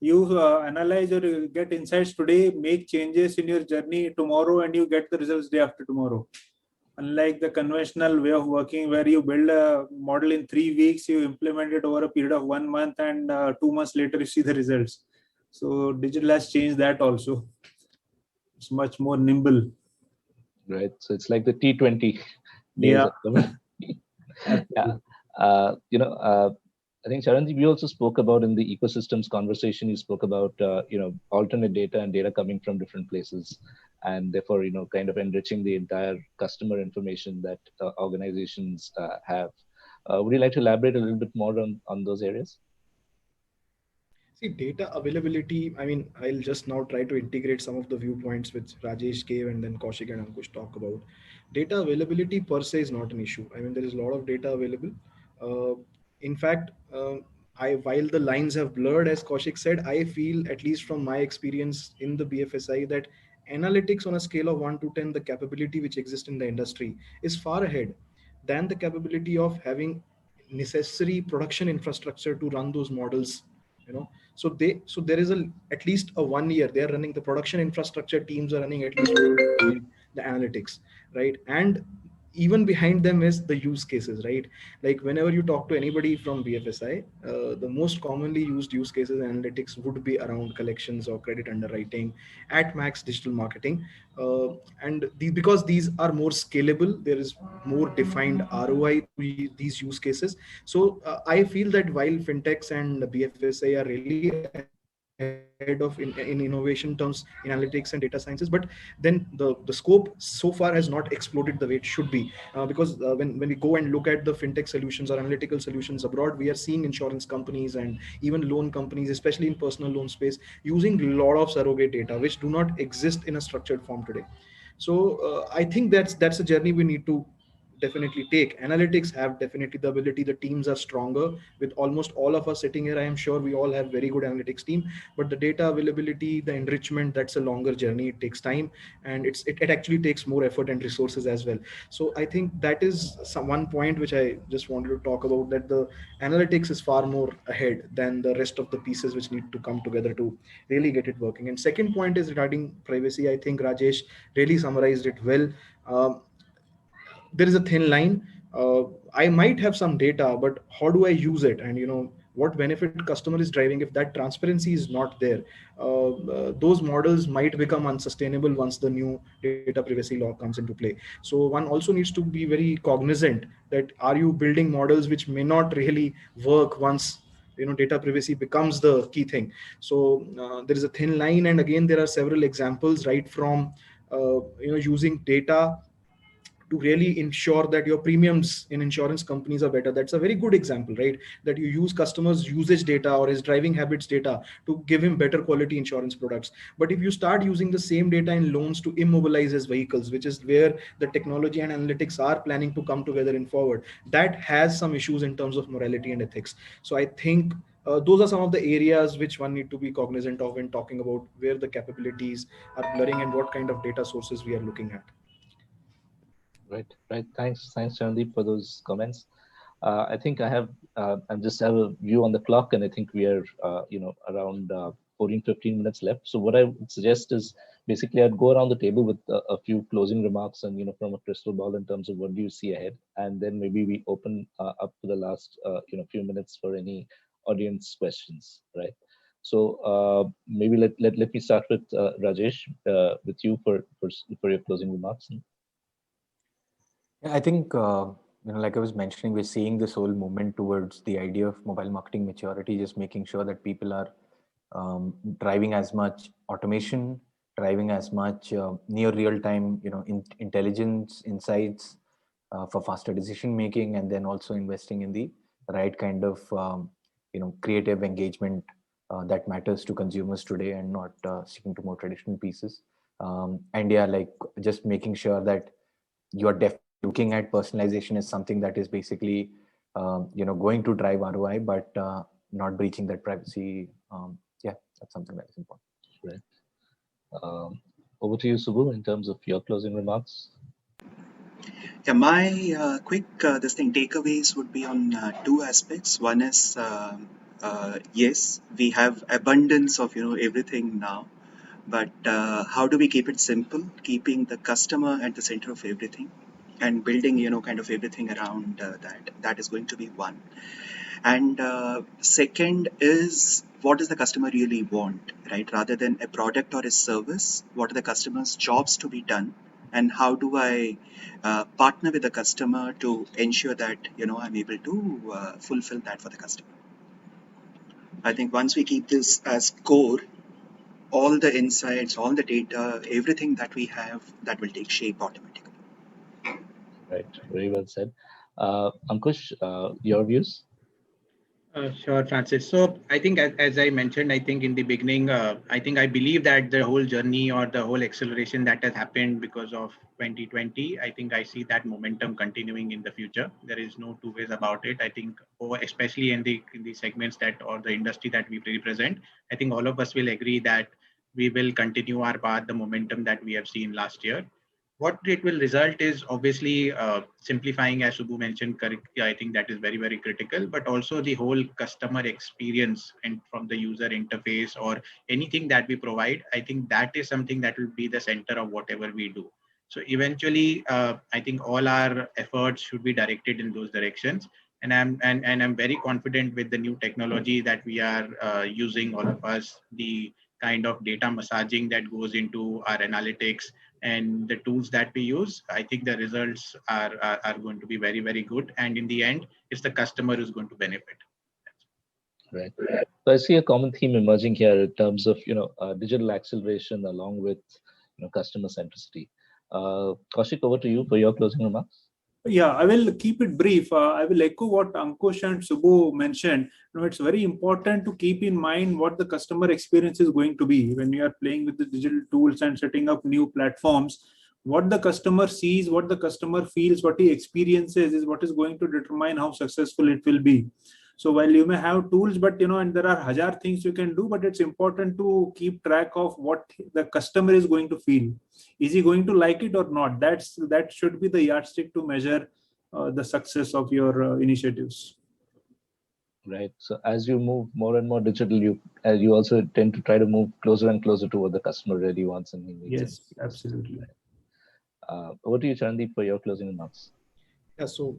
Speaker 3: you analyze or you get insights today, make changes in your journey tomorrow, and you get the results day after tomorrow. Unlike the conventional way of working where you build a model in 3 weeks, you implement it over a period of 1 month, and 2 months later you see the results. So digital has changed that also. It's much more nimble.
Speaker 6: Right. So it's like the T20 days.
Speaker 3: Yeah.
Speaker 6: Yeah. I think Charanji, we also spoke about in the ecosystems conversation, you spoke about, alternate data and data coming from different places, and therefore, kind of enriching the entire customer information that organizations have. Would you like to elaborate a little bit more on those areas?
Speaker 5: See, data availability, I mean, I'll just now try to integrate some of the viewpoints which Rajesh gave and then Kaushik and Ankush talk about. Data availability per se is not an issue. I mean, there is a lot of data available. In fact, while the lines have blurred, as Kaushik said, I feel, at least from my experience in the BFSI, that analytics on a scale of 1 to 10, the capability which exists in the industry is far ahead than the capability of having necessary production infrastructure to run those models. So there is at least a 1 year they are running, the production infrastructure teams are running at least the analytics, right? And even behind them is the use cases, right? Like whenever you talk to anybody from BFSI, the most commonly used use cases in analytics would be around collections or credit underwriting, at max digital marketing. Because these are more scalable, there is more defined ROI through these use cases. So I feel that while fintechs and BFSI are really ahead of in innovation terms in analytics and data sciences, but then the scope so far has not exploded the way it should be, because when we go and look at the fintech solutions or analytical solutions abroad, we are seeing insurance companies and even loan companies, especially in personal loan space, using a lot of surrogate data which do not exist in a structured form today. So I think that's a journey we need to definitely take. Analytics have definitely the ability, the teams are stronger. With almost all of us sitting here, I am sure we all have very good analytics team, but the data availability, the enrichment, that's a longer journey. It takes time, and it actually takes more effort and resources as well. So I think that is one point which I just wanted to talk about, that the analytics is far more ahead than the rest of the pieces which need to come together to really get it working. And second point is regarding privacy. I think Rajesh really summarized it well. There is a thin line. I might have some data, but how do I use it, and what benefit customer is driving? If that transparency is not there, those models might become unsustainable once the new data privacy law comes into play. So one also needs to be very cognizant that are you building models which may not really work once data privacy becomes the key thing. So there is a thin line, and again there are several examples, right from using data to really ensure that your premiums in insurance companies are better. That's a very good example, right? That you use customers usage data or his driving habits data to give him better quality insurance products. But if you start using the same data in loans to immobilize his vehicles, which is where the technology and analytics are planning to come together in forward, that has some issues in terms of morality and ethics. So I think those are some of the areas which one need to be cognizant of when talking about where the capabilities are blurring and what kind of data sources we are looking at.
Speaker 6: Right, right. Thanks, Chandeep, for those comments. I think I just have a view on the clock, and I think we are, around 14, 15 minutes left. So what I would suggest is basically I'd go around the table with a few closing remarks and, from a crystal ball in terms of what do you see ahead, and then maybe we open up to the last, few minutes for any audience questions, right? So maybe let me start with Rajesh, with you for your closing remarks.
Speaker 7: Yeah, I think, like I was mentioning, we're seeing this whole movement towards the idea of mobile marketing maturity, just making sure that people are driving as much automation, driving as much near real time, intelligence, insights for faster decision making, and then also investing in the right kind of, creative engagement that matters to consumers today, and not sticking to more traditional pieces. And yeah, like just making sure that you are definitely looking at personalization as something that is basically going to drive ROI, but not breaching that privacy. Yeah, that's something that is important.
Speaker 6: Right. Over to you, Subbu, in terms of your closing remarks.
Speaker 8: Yeah, my quick this thing takeaways would be on two aspects. One is yes, we have abundance of everything now, but how do we keep it simple, keeping the customer at the center of everything, and building kind of everything around that. That is going to be one. And second is, what does the customer really want, right? Rather than a product or a service, what are the customer's jobs to be done? And how do I partner with the customer to ensure that, I'm able to fulfill that for the customer? I think once we keep this as core, all the insights, all the data, everything that we have, that will take shape automatically.
Speaker 6: Right, very well said. Ankush, your views?
Speaker 4: Sure, Francis. So I think, as I mentioned, I think in the beginning, I think I believe that the whole journey or the whole acceleration that has happened because of 2020, I think I see that momentum continuing in the future. There is no two ways about it. I think, especially in the segments that, or the industry that we represent, I think all of us will agree that we will continue our path, the momentum that we have seen last year. What it will result is obviously simplifying, as Subbu mentioned correctly. I think that is very, very critical, but also the whole customer experience and from the user interface or anything that we provide. I think that is something that will be the center of whatever we do. So eventually, I think all our efforts should be directed in those directions. And I'm very confident with the new technology that we are using, all of us, the kind of data massaging that goes into our analytics and the tools that we use. I think the results are going to be very, very good. And in the end, it's the customer who's going to benefit.
Speaker 6: Right. So I see a common theme emerging here in terms of digital acceleration along with customer centricity. Kaushik, over to you for your closing remarks.
Speaker 3: Yeah, I will keep it brief. I will echo what Ankush and Subbu mentioned. It's very important to keep in mind what the customer experience is going to be when you are playing with the digital tools and setting up new platforms. What the customer sees, what the customer feels, what he experiences is what is going to determine how successful it will be. So while you may have tools, but and there are hazard things you can do, but it's important to keep track of what the customer is going to feel. Is he going to like it or not? That should be the yardstick to measure the success of your initiatives.
Speaker 6: Right. So as you move more and more digital, you also tend to try to move closer and closer to what the customer really wants and needs.
Speaker 3: Yes, absolutely.
Speaker 6: Over to you, Chandeep, for your closing remarks.
Speaker 5: Yeah, so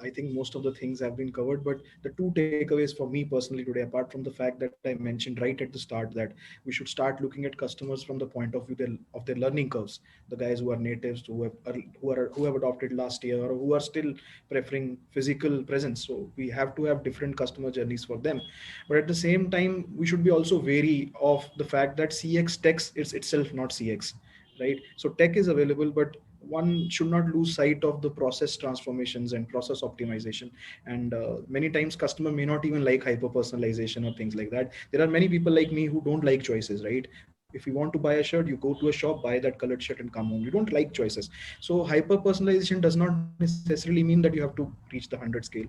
Speaker 5: I think most of the things have been covered, but the two takeaways for me personally today, apart from the fact that I mentioned right at the start that we should start looking at customers from the point of view of their learning curves, the guys who are natives, who have adopted last year, or who are still preferring physical presence. So we have to have different customer journeys for them, but at the same time, we should be also wary of the fact that CX tech is itself not CX, right? So tech is available, but one should not lose sight of the process transformations and process optimization. And many times customer may not even like hyper personalization or things like that. There are many people like me who don't like choices, right? If you want to buy a shirt, you go to a shop, buy that colored shirt and come home. You don't like choices. So hyper personalization does not necessarily mean that you have to reach the 100 scale.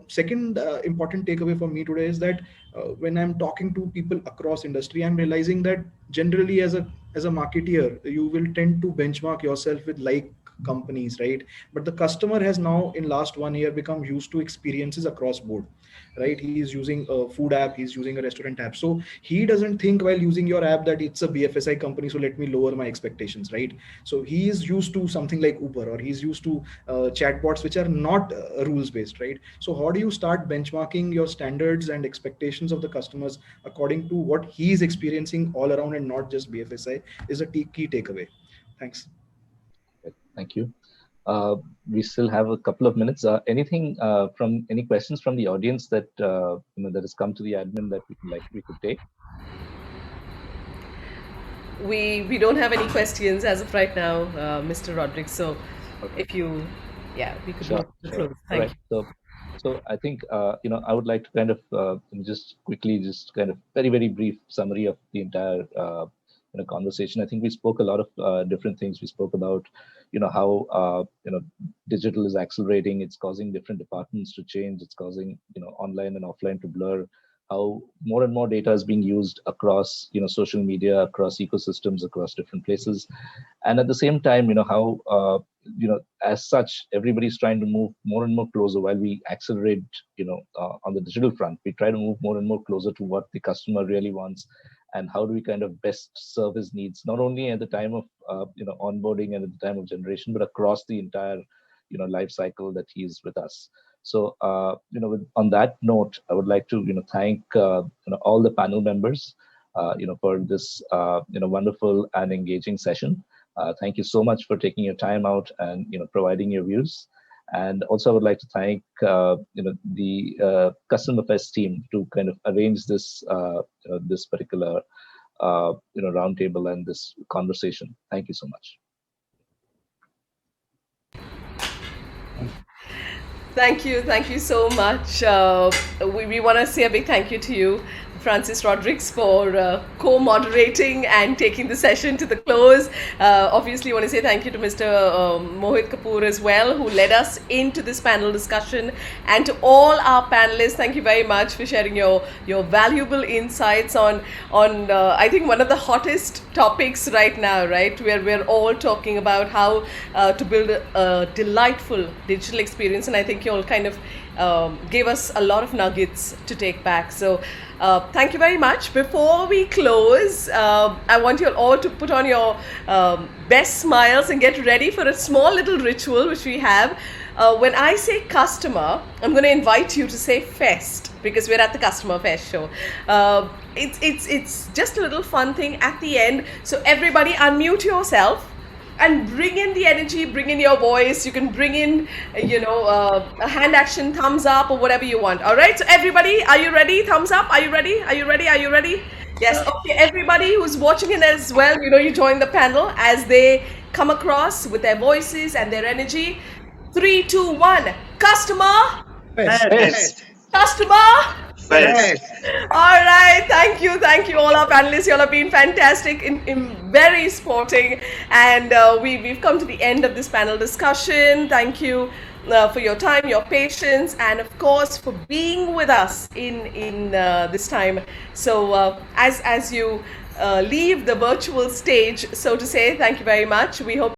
Speaker 5: Second important takeaway for me today is that when I'm talking to people across industry, I'm realizing that generally as a marketeer, you will tend to benchmark yourself with like companies, right? But the customer has now in last 1 year become used to experiences across board, right? He's using a food app, he's using a restaurant app, so he doesn't think while using your app that it's a BFSI company, so let me lower my expectations, right? So he is used to something like Uber, or he's used to chatbots which are not rules based, right? So how do you start benchmarking your standards and expectations of the customers according to what he's experiencing all around and not just BFSI is a key takeaway. Thanks.
Speaker 6: Thank you. We still have a couple of minutes. Anything from any questions from the audience that that has come to the admin that we could take?
Speaker 1: We don't have any questions as of right now, Mr. Rodriguez. So
Speaker 6: Okay.
Speaker 1: if you, we could
Speaker 6: Sure,
Speaker 1: move to close.
Speaker 6: All
Speaker 1: Thank
Speaker 6: right. So I think I would like to kind of just quickly, just kind of very brief summary of the entire conversation. I think we spoke a lot of different things. We spoke about how digital is accelerating. It's causing different departments to change. It's causing online and offline to blur. How more and more data is being used across social media, across ecosystems, across different places, and at the same time how as such everybody's trying to move more and more closer. While we accelerate on the digital front, we try to move more and more closer to what the customer really wants, and how do we kind of best serve his needs, not only at the time of onboarding and at the time of generation, but across the entire life cycle that he's with us. So, on that note, I would like to, thank, all the panel members, for this, wonderful and engaging session. Thank you so much for taking your time out and, providing your views. And also, I would like to thank, the Customer Fest team to kind of arrange this, this particular, roundtable and this conversation. Thank you so much.
Speaker 1: Thank you so much. We want to say a big thank you to you, Francis Rodriguez, for co-moderating and taking the session to the close. Obviously, I want to say thank you to Mr. Mohit Kapoor as well, who led us into this panel discussion, and to all our panelists. Thank you very much for sharing your valuable insights on I think one of the hottest topics right now, right? Where we're all talking about how to build a delightful digital experience, and I think you all kind of gave us a lot of nuggets to take back. So thank you very much. Before we close, I want you all to put on your best smiles and get ready for a small little ritual which we have. When I say customer, I'm going to invite you to say fest, because we're at the Customer Fest show. It's just a little fun thing at the end. So everybody unmute yourself and bring in the energy, bring in your voice. You can bring in, a hand action, thumbs up, or whatever you want. All right. So everybody, are you ready? Thumbs up. Are you ready? Are you ready? Are you ready? Yes. Okay. Everybody who's watching it as well, you join the panel as they come across with their voices and their energy. 3, 2, 1. Customer.
Speaker 8: Fest.
Speaker 1: Customer.
Speaker 8: Fest.
Speaker 1: All right, thank you all our panelists. You all have been fantastic, in very sporting, and we've come to the end of this panel discussion. Thank you for your time, your patience, and of course for being with us in this time. So as you leave the virtual stage, so to say, thank you very much. We hope